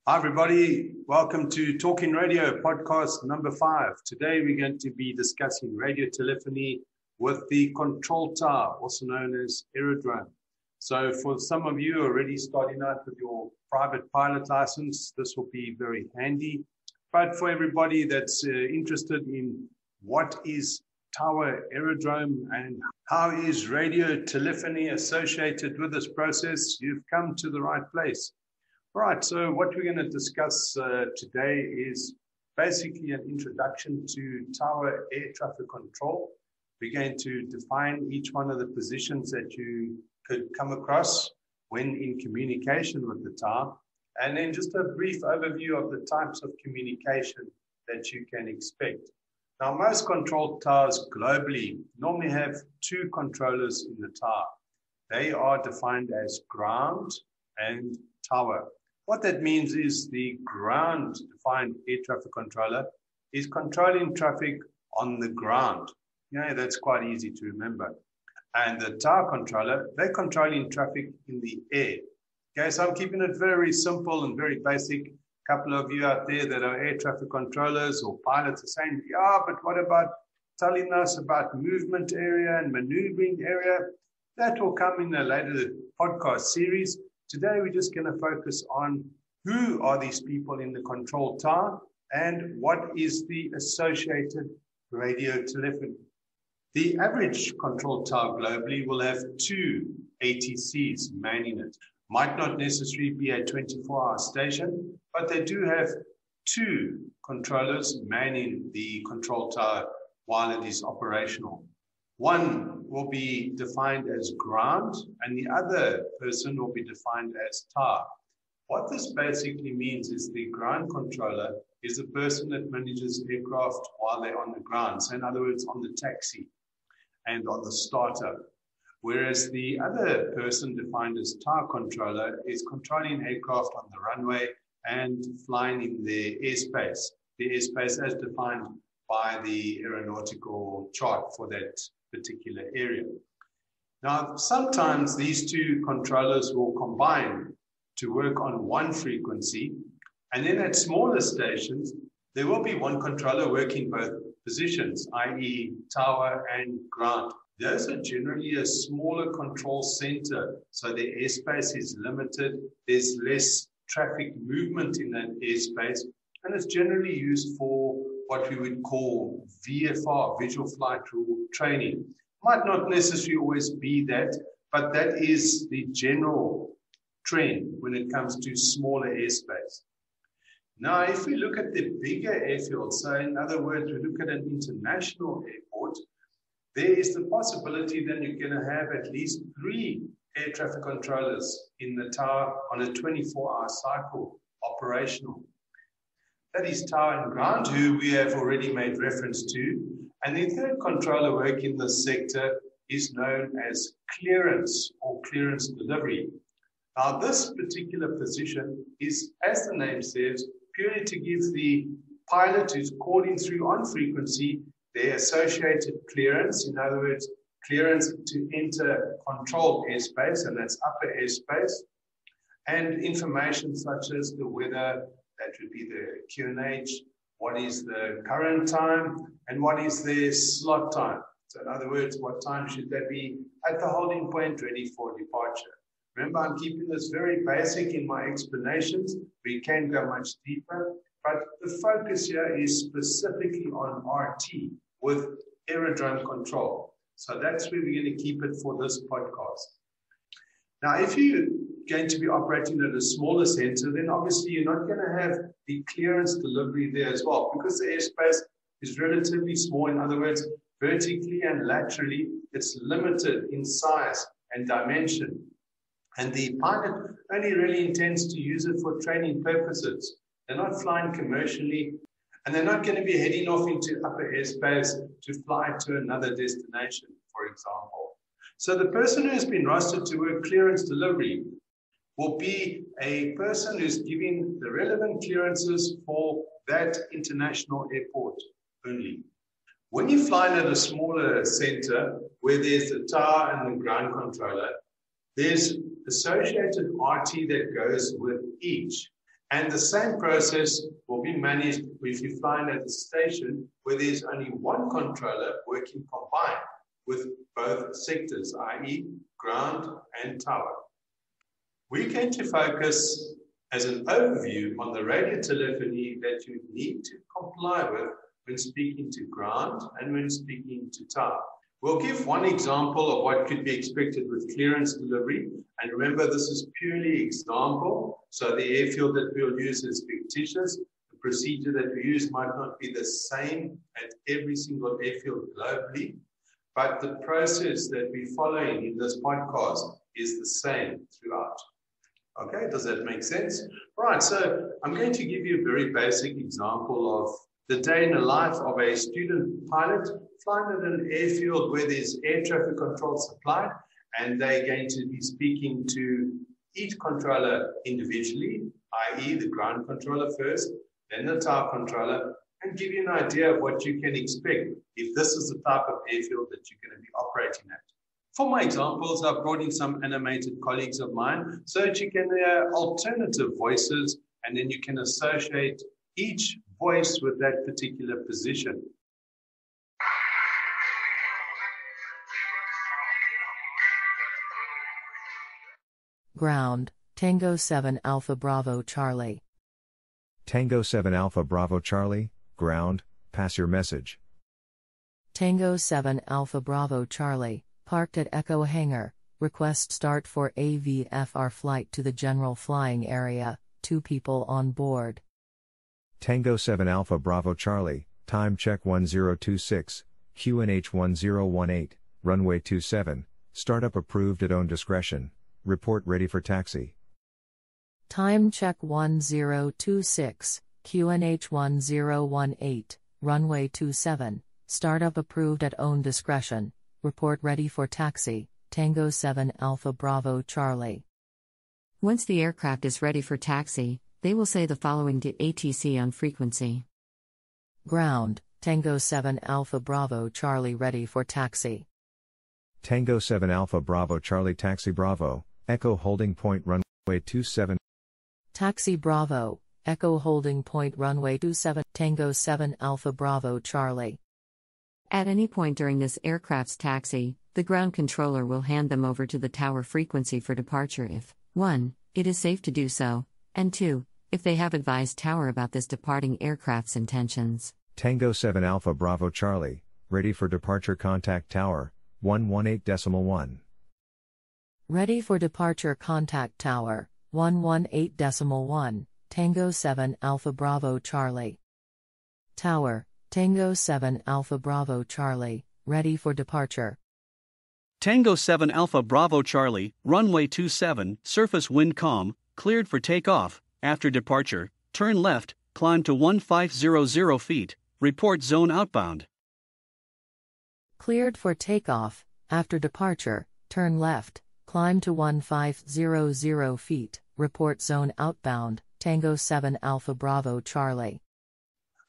Hi, everybody. Welcome to Talking Radio podcast number 5. Today, we're going to be discussing radio telephony with the control tower, also known as Aerodrome. So for some of you already starting out with your private pilot license, this will be very handy. But for everybody that's interested in what is tower aerodrome and how is radio telephony associated with this process, you've come to the right place. All right, so what we're going to discuss today is basically an introduction to tower air traffic control. We're going to define each one of the positions that you could come across when in communication with the tower, and then just a brief overview of the types of communication that you can expect. Now, most control towers globally normally have 2 controllers in the tower. They are defined as ground and tower. What that means is the ground-defined air traffic controller is controlling traffic on the ground. That's quite easy to remember. And the tower controller, they're controlling traffic in the air. Okay, so I'm keeping it very simple and very basic. A couple of you out there that are air traffic controllers or pilots are saying, yeah, but what about telling us about movement area and maneuvering area? That will come in a later podcast series. Today, we're just going to focus on who are these people in the control tower and what is the associated radio telephony. The average control tower globally will have 2 ATCs manning it. Might not necessarily be a 24-hour station, but they do have 2 controllers manning the control tower while it is operational. One will be defined as ground, and the other person will be defined as tower. What this basically means is the ground controller is the person that manages aircraft while they're on the ground. So in other words, on the taxi and on the startup. Whereas the other person defined as tower controller is controlling aircraft on the runway and flying in the airspace. The airspace as defined by the aeronautical chart for that particular area. Now, sometimes these 2 controllers will combine to work on one frequency, and then at smaller stations, there will be one controller working both positions, i.e. tower and ground. Those are generally a smaller control center, so the airspace is limited, there's less traffic movement in that airspace, and it's generally used for what we would call VFR, visual flight rule training. Might not necessarily always be that, but that is the general trend when it comes to smaller airspace. Now, if we look at the bigger airfields, so in other words, we look at an international airport, there is the possibility that you're going to have at least 3 air traffic controllers in the tower on a 24-hour cycle operational. That is tower and ground, who we have already made reference to. And the third controller work in this sector is known as clearance or clearance delivery. Now, this particular position is, as the name says, purely to give the pilot who's calling through on frequency their associated clearance. In other words, clearance to enter controlled airspace, and that's upper airspace, and information such as the weather. That would be the QNH, what is the current time, and what is their slot time. So in other words, what time should they be at the holding point ready for departure? Remember, I'm keeping this very basic in my explanations. We can go much deeper, but the focus here is specifically on RT with aerodrome control. So that's where we're going to keep it for this podcast. Now, if you're going to be operating at a smaller center, then obviously you're not going to have the clearance delivery there as well, because the airspace is relatively small. In other words, vertically and laterally, it's limited in size and dimension. And the pilot only really intends to use it for training purposes. They're not flying commercially, and they're not going to be heading off into upper airspace to fly to another destination, for example. So the person who has been rostered to work clearance delivery will be a person who's giving the relevant clearances for that international airport only. When you're flying at a smaller center where there's the tower and the ground controller, there's associated RT that goes with each. And the same process will be managed if you fly at a station where there's only one controller working combined with both sectors, i.e. ground and tower. We're going to focus as an overview on the radio telephony that you need to comply with when speaking to ground and when speaking to tower. We'll give one example of what could be expected with clearance delivery. And remember, this is purely example. So the airfield that we'll use is fictitious. The procedure that we use might not be the same at every single airfield globally, but the process that we're following in this podcast is the same throughout. Okay, does that make sense? Right, so I'm going to give you a very basic example of the day in the life of a student pilot flying at an airfield where there's air traffic control supplied, and they're going to be speaking to each controller individually, i.e. the ground controller first, then the tower controller, and give you an idea of what you can expect if this is the type of airfield that you're going to be operating at. For my examples, I've brought in some animated colleagues of mine so that you can hear alternative voices, and then you can associate each voice with that particular position. Ground, Tango 7 Alpha Bravo Charlie. Tango 7 Alpha Bravo Charlie, ground, pass your message. Tango 7 Alpha Bravo Charlie, parked at Echo Hangar, request start for AVFR flight to the general flying area, 2 people on board. Tango 7 Alpha Bravo Charlie, time check 1026, QNH 1018, runway 27, startup approved at own discretion, report ready for taxi. Time check 1026, QNH 1018, runway 27, startup approved at own discretion, report ready for taxi, Tango 7 Alpha Bravo Charlie. Once the aircraft is ready for taxi, they will say the following to ATC on frequency. Ground, Tango 7 Alpha Bravo Charlie ready for taxi. Tango 7 Alpha Bravo Charlie taxi Bravo, Echo holding point runway 27. Taxi Bravo, Echo holding point runway 27, Tango 7 Alpha Bravo Charlie. At any point during this aircraft's taxi, the ground controller will hand them over to the tower frequency for departure if 1. It is safe to do so, and 2. If they have advised tower about this departing aircraft's intentions. Tango 7 Alpha Bravo Charlie, ready for departure contact tower, 118.1. Ready for departure contact tower, 118.1, Tango 7 Alpha Bravo Charlie. Tower, Tango 7 Alpha Bravo Charlie, ready for departure. Tango 7 Alpha Bravo Charlie, runway 27, surface wind calm, cleared for takeoff. After departure, turn left, climb to 1500 feet, report zone outbound. Cleared for takeoff. After departure, turn left, climb to 1500 feet, report zone outbound, Tango 7 Alpha Bravo Charlie.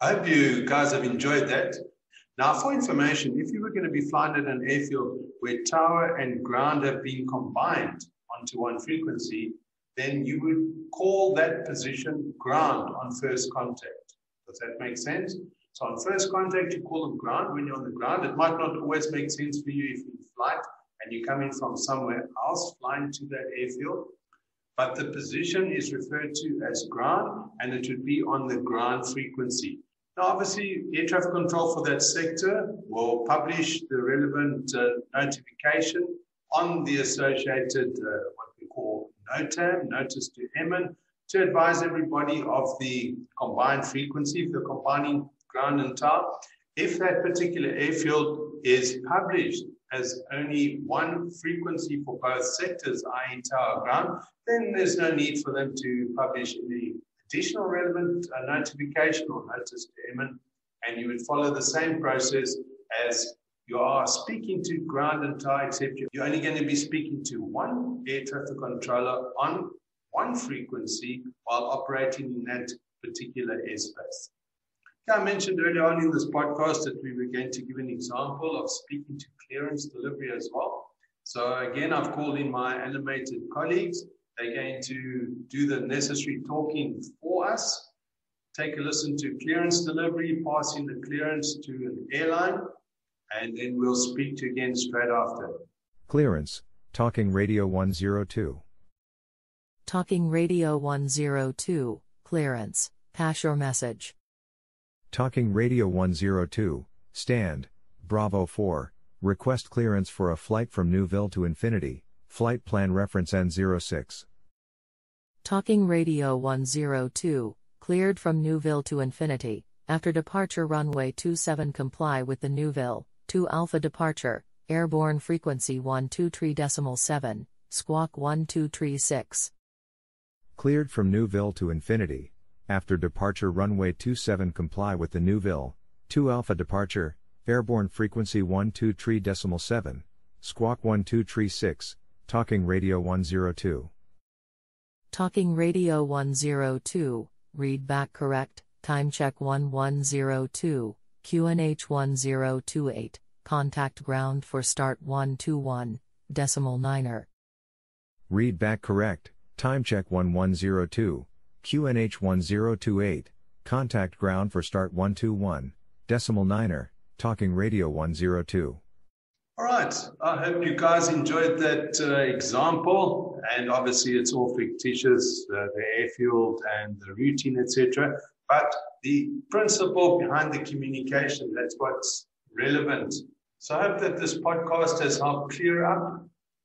I hope you guys have enjoyed that. Now, for information, if you were going to be flying at an airfield where tower and ground have been combined onto one frequency, then you would call that position ground on first contact. Does that make sense? So on first contact, you call them ground. When you're on the ground, it might not always make sense for you if you're in flight and you're coming from somewhere else flying to that airfield. But the position is referred to as ground, and it would be on the ground frequency. Now, obviously, air traffic control for that sector will publish the relevant notification on the associated, what we call NOTAM, Notice to Airmen, to advise everybody of the combined frequency, if they're combining ground and tower. If that particular airfield is published as only one frequency for both sectors, i.e. tower ground, then there's no need for them to publish any additional relevant notification or notice to airmen, and you would follow the same process as you are speaking to ground and tower, except you're only going to be speaking to one air traffic controller on one frequency while operating in that particular airspace. I mentioned earlier on in this podcast that we were going to give an example of speaking to clearance delivery as well. So again, I've called in my animated colleagues, They're going to do the necessary talking for us. Take a listen to clearance delivery, passing the clearance to an airline, and then we'll speak to you again straight after. Clearance, Talking Radio 102. Talking Radio 102, clearance, pass your message. Talking Radio 102, stand, Bravo 4, request clearance for a flight from Newville to Infinity, flight plan reference N06. Talking Radio 102, cleared from Newville to Infinity, after departure runway 27 comply with the Newville, 2 Alpha departure, airborne frequency 123.7, squawk 1236. Cleared from Newville to Infinity, after departure runway 27 comply with the Newville, 2 Alpha departure, airborne frequency 123.7, squawk 1236, Talking Radio 102. Talking Radio 102, read back correct, time check 1102, QNH 1028, contact ground for start 121, decimal niner. Read back correct, time check 1102, QNH 1028, contact ground for start 121, decimal niner, Talking Radio 102. All right, I hope you guys enjoyed that example, and obviously it's all fictitious, the airfield and the routine, etc. But the principle behind the communication, that's what's relevant. So I hope that this podcast has helped clear up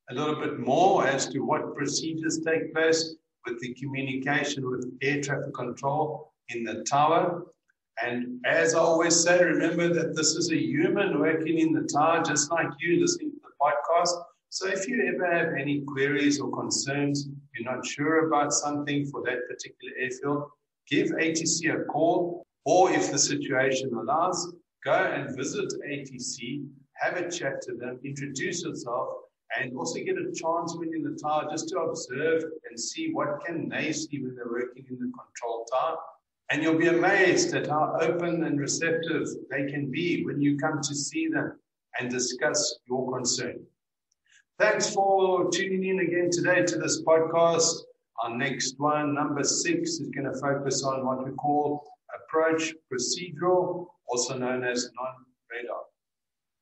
a little bit more as to what procedures take place with the communication with air traffic control in the tower. And as I always say, remember that this is a human working in the tower, just like you listening to the podcast. So if you ever have any queries or concerns, you're not sure about something for that particular airfield, give ATC a call, or if the situation allows, go and visit ATC, have a chat to them, introduce yourself, and also get a chance when in the tower just to observe and see what can they see when they're working in the control tower. And you'll be amazed at how open and receptive they can be when you come to see them and discuss your concern. Thanks for tuning in again today to this podcast. Our next one, number 6, is going to focus on what we call approach procedural, also known as non-radar.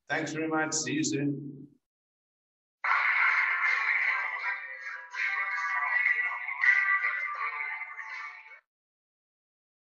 Thanks very much. See you soon.